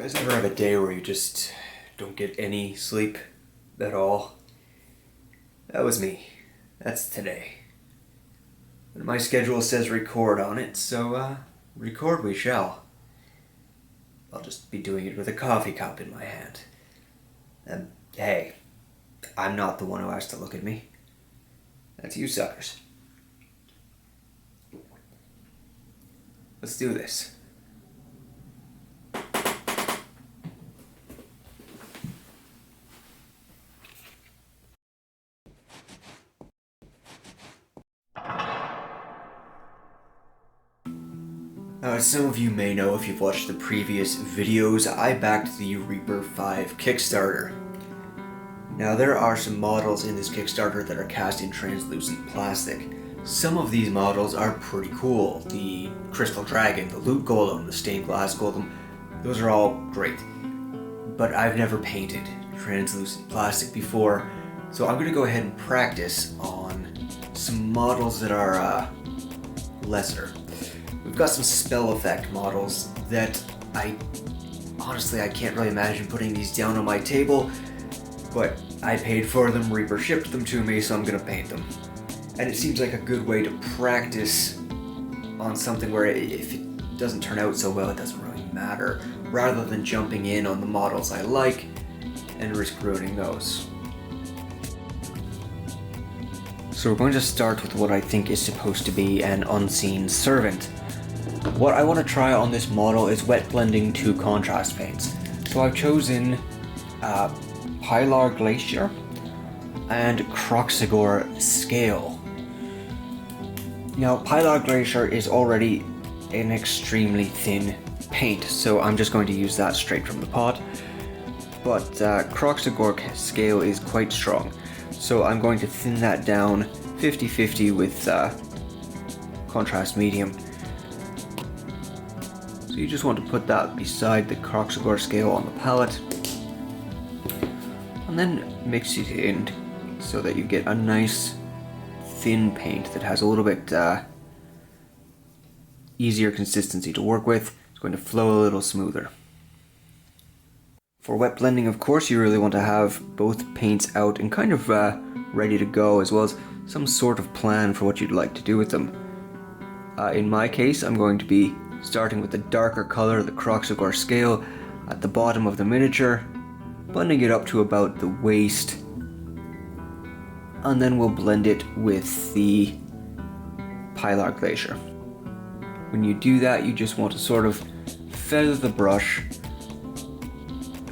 You guys ever have a day where you just don't get any sleep at all? That was me. That's today. And my schedule says record on it, so record we shall. I'll just be doing it with a coffee cup in my hand. And hey, I'm not the one who has to look at me. That's you suckers. Let's do this. As some of you may know if you've watched the previous videos, I backed the Reaper V Kickstarter. Now there are some models in this Kickstarter that are cast in translucent plastic. Some of these models are pretty cool. The Crystal Dragon, the Loot Golem, the Stained Glass Golem, those are all great. But I've never painted translucent plastic before, so I'm going to go ahead and practice on some models that are lesser. We've got some spell effect models that I can't really imagine putting these down on my table, but I paid for them, Reaper shipped them to me, so I'm gonna paint them. And it seems like a good way to practice on something where if it doesn't turn out so well, it doesn't really matter, rather than jumping in on the models I like and risk ruining those. So we're going to start with what I think is supposed to be an unseen servant. What I want to try on this model is wet blending two contrast paints. So I've chosen Pilar Glacier and Croxagore Scale. Now Pilar Glacier is already an extremely thin paint, so I'm just going to use that straight from the pot. But Croxagore Scale is quite strong, so I'm going to thin that down 50-50 with contrast medium. So you just want to put that beside the Croxagore Scale on the palette, and then mix it in so that you get a nice thin paint that has a little bit easier consistency to work with. It's going to flow a little smoother. For wet blending, of course, you really want to have both paints out and kind of ready to go, as well as some sort of plan for what you'd like to do with them. In my case, I'm going to be starting with the darker color, the Croxagore Scale, at the bottom of the miniature, blending it up to about the waist, and then we'll blend it with the Pilar Glacier. When you do that, you just want to sort of feather the brush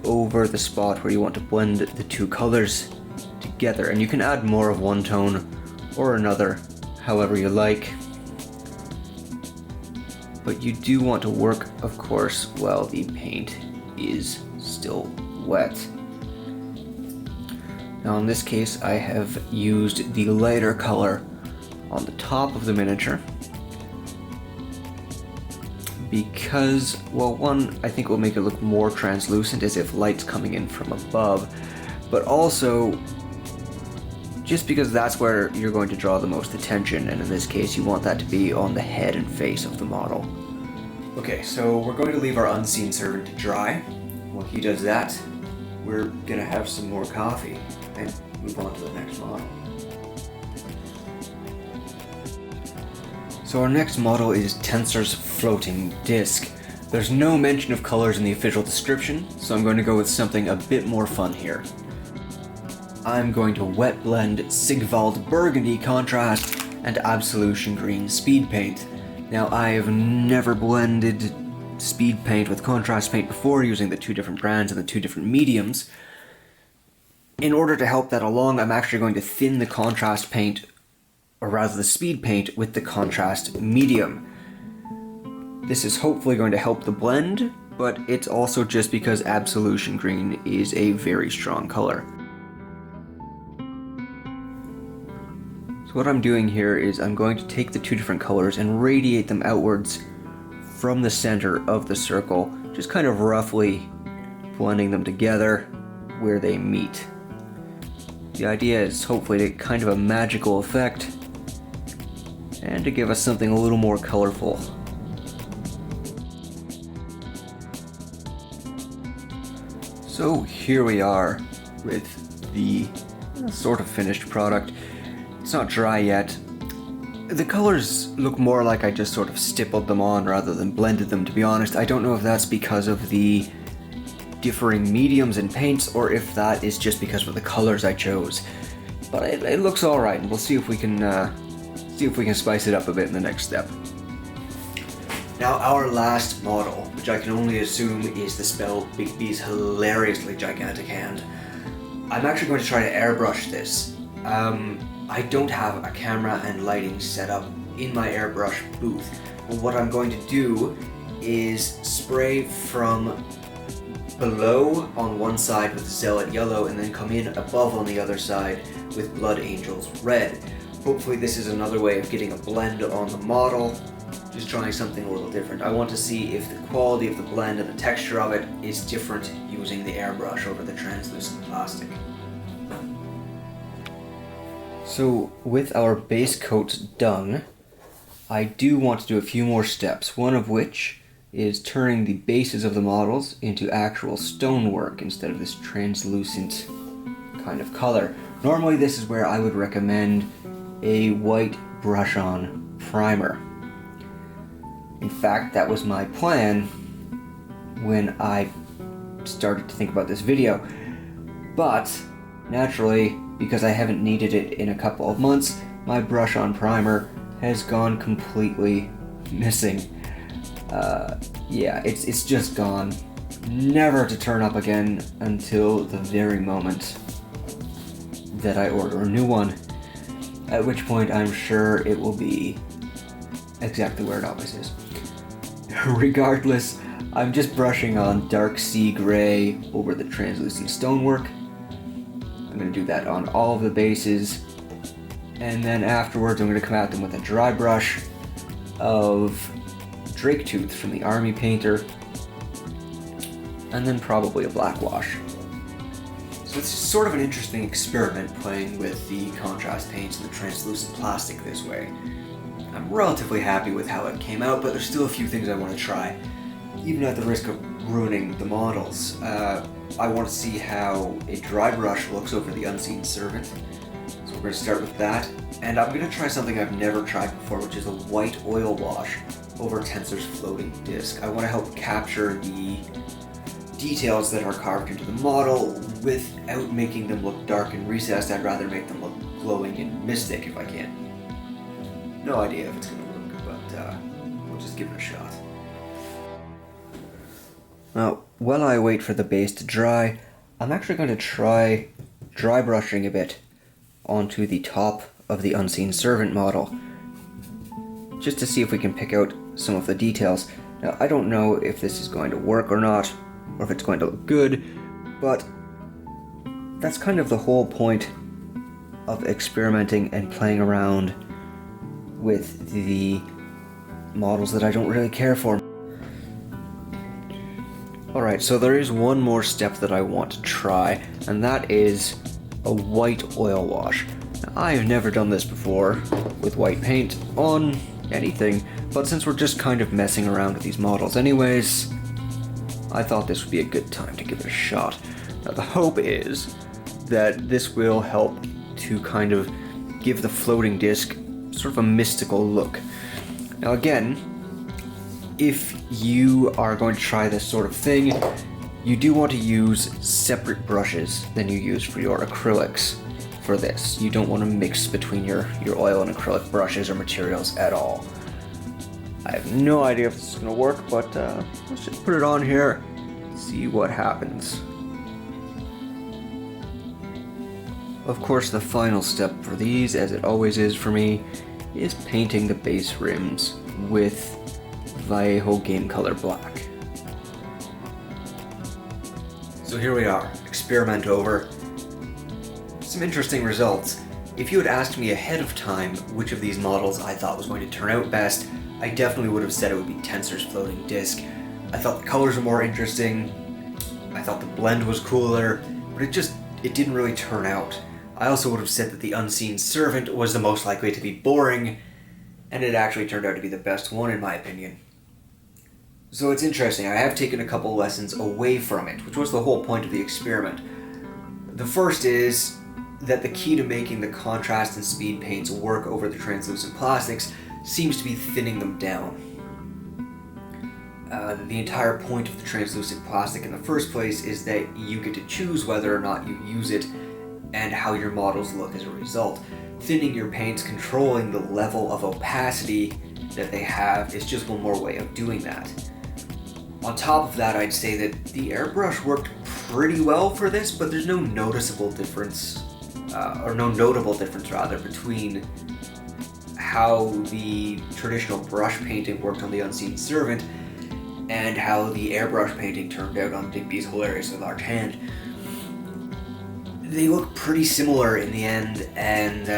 over the spot where you want to blend the two colors together, and you can add more of one tone or another, however you like. But you do want to work, of course, while the paint is still wet. Now in this case, I have used the lighter color on the top of the miniature because, well, one, I think it will make it look more translucent as if light's coming in from above, but also just because that's where you're going to draw the most attention, and in this case you want that to be on the head and face of the model. Okay, so we're going to leave our unseen servant to dry. While he does that, we're gonna have some more coffee and move on to the next model. So our next model is Tensor's Floating Disc. There's no mention of colors in the official description, so I'm going to go with something a bit more fun here. I'm going to wet blend Sigvald Burgundy Contrast and Absolution Green Speed Paint. Now I have never blended speed paint with contrast paint before using the two different brands and the two different mediums. In order to help that along, I'm actually going to thin the contrast paint, or rather the speed paint, with the contrast medium. This is hopefully going to help the blend, but it's also just because Absolution Green is a very strong color. What I'm doing here is I'm going to take the two different colors and radiate them outwards from the center of the circle, just kind of roughly blending them together where they meet. The idea is hopefully to kind of a magical effect and to give us something a little more colorful. So here we are with the sort of finished product. It's not dry yet. The colors look more like I just sort of stippled them on rather than blended them, to be honest. I don't know if that's because of the differing mediums and paints or if that is just because of the colors I chose. But it looks alright, and we'll see if we can spice it up a bit in the next step. Now our last model, which I can only assume is the Spell Big B's hilariously gigantic hand. I'm actually going to try to airbrush this. I don't have a camera and lighting set up in my airbrush booth. But what I'm going to do is spray from below on one side with Zealot Yellow and then come in above on the other side with Blood Angels Red. Hopefully this is another way of getting a blend on the model, just trying something a little different. I want to see if the quality of the blend and the texture of it is different using the airbrush over the translucent plastic. So with our base coat done, I do want to do a few more steps, one of which is turning the bases of the models into actual stonework instead of this translucent kind of color. Normally this is where I would recommend a white brush-on primer. In fact, that was my plan when I started to think about this video. But, naturally, because I haven't needed it in a couple of months, my brush-on primer has gone completely missing. Yeah, it's just gone. Never to turn up again until the very moment that I order a new one. At which point I'm sure it will be exactly where it always is. Regardless, I'm just brushing on dark sea gray over the translucent stonework. I'm going to do that on all of the bases, and then afterwards I'm going to come at them with a dry brush of Drake Tooth from the Army Painter, and then probably a black wash. So it's sort of an interesting experiment playing with the contrast paints and the translucent plastic this way. I'm relatively happy with how it came out, but there's still a few things I want to try, even at the risk of ruining the models. I want to see how a dry brush looks over the Unseen Servant, so we're going to start with that. And I'm going to try something I've never tried before, which is a white oil wash over Tensor's floating disc. I want to help capture the details that are carved into the model without making them look dark and recessed. I'd rather make them look glowing and mystic if I can. No idea if it's going to work, but we'll just give it a shot. Now, while I wait for the base to dry, I'm actually going to try dry brushing a bit onto the top of the Unseen Servant model, just to see if we can pick out some of the details. Now, I don't know if this is going to work or not, or if it's going to look good, but that's kind of the whole point of experimenting and playing around with the models that I don't really care for. Alright, so there is one more step that I want to try, and that is a white oil wash. Now, I have never done this before with white paint on anything, but since we're just kind of messing around with these models anyways, I thought this would be a good time to give it a shot. Now the hope is that this will help to kind of give the floating disc sort of a mystical look. Now again, if you are going to try this sort of thing, you do want to use separate brushes than you use for your acrylics for this. You don't want to mix between your oil and acrylic brushes or materials at all. I have no idea if this is going to work, but let's just put it on here, see what happens. Of course, the final step for these, as it always is for me, is painting the base rims with Vallejo Game Color Black. So here we are, experiment over. Some interesting results. If you had asked me ahead of time which of these models I thought was going to turn out best, I definitely would have said it would be Tensor's floating disc. I thought the colors were more interesting, I thought the blend was cooler, but it didn't really turn out. I also would have said that the Unseen Servant was the most likely to be boring, and it actually turned out to be the best one in my opinion. So it's interesting, I have taken a couple lessons away from it, which was the whole point of the experiment. The first is that the key to making the contrast and speed paints work over the translucent plastics seems to be thinning them down. The entire point of the translucent plastic in the first place is that you get to choose whether or not you use it and how your models look as a result. Thinning your paints, controlling the level of opacity that they have, is just one more way of doing that. On top of that, I'd say that the airbrush worked pretty well for this, but there's no noticeable difference, no notable difference rather, between how the traditional brush painting worked on the Unseen Servant and how the airbrush painting turned out on Digby's hilariously large hand. They look pretty similar in the end, and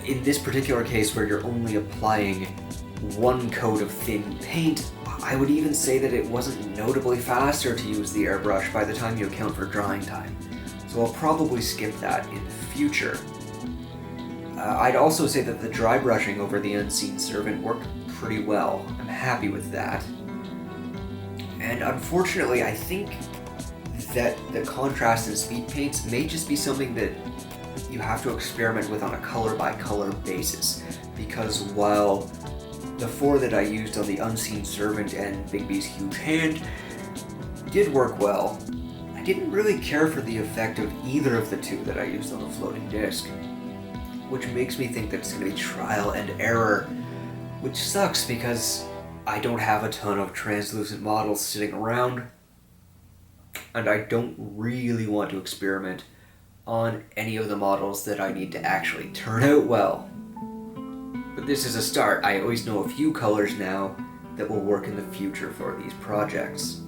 in this particular case where you're only applying one coat of thin paint, I would even say that it wasn't notably faster to use the airbrush by the time you account for drying time. So I'll probably skip that in the future. I'd also say that the dry brushing over the Unseen Servant worked pretty well. I'm happy with that. And unfortunately, I think that the contrast and speed paints may just be something that you have to experiment with on a color by color basis, because while the 4 that I used on the Unseen Servant and Bigby's huge hand did work well, I didn't really care for the effect of either of the 2 that I used on the floating disc, which makes me think that it's going to be trial and error, which sucks because I don't have a ton of translucent models sitting around, and I don't really want to experiment on any of the models that I need to actually turn out well. But this is a start. I always know a few colors now that will work in the future for these projects.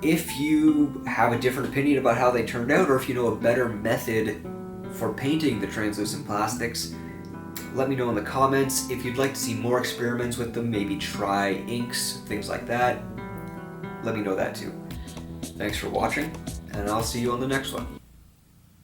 If you have a different opinion about how they turned out, or if you know a better method for painting the translucent plastics, let me know in the comments. If you'd like to see more experiments with them, maybe try inks, things like that, let me know that too. Thanks for watching, and I'll see you on the next one.